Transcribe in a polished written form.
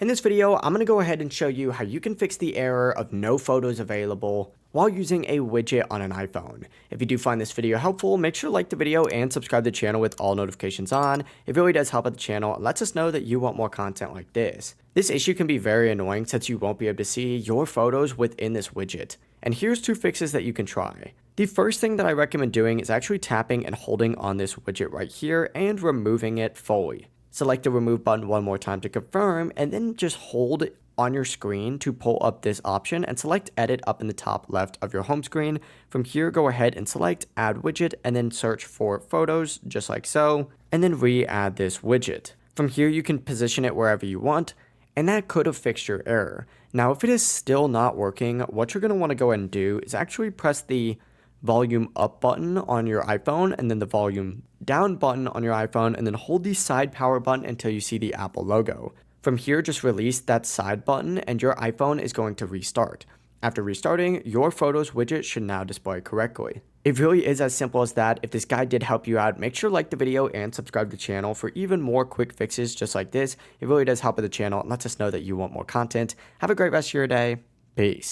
In this video, I'm going to go ahead and show you how you can fix the error of no photos available while using a widget on an iPhone. If you do find this video helpful, make sure to like the video and subscribe to the channel with all notifications on. It really does help out the channel and lets us know that you want more content like this. This issue can be very annoying since you won't be able to see your photos within this widget. And here's two fixes that you can try. The first thing that I recommend doing is actually tapping and holding on this widget right here and removing it fully. Select the remove button one more time to confirm, and then just hold on your screen to pull up this option and select edit up in the top left of your home screen. From here, go ahead and select add widget and then search for photos just like so, and then re-add this widget. From here, you can position it wherever you want, and that could have fixed your error. Now, if it is still not working, what you're going to want to go ahead and do is actually press the volume up button on your iPhone and then the volume down button on your iPhone, and then hold the side power button until you see the Apple logo. From here, just release that side button and your iPhone is going to restart. After restarting, your photos widget should now display correctly. It really is as simple as that. If this guide did help you out, make sure to like the video and subscribe to the channel for even more quick fixes just like this. It really does help with the channel and lets us know that you want more content. Have a great rest of your day. Peace.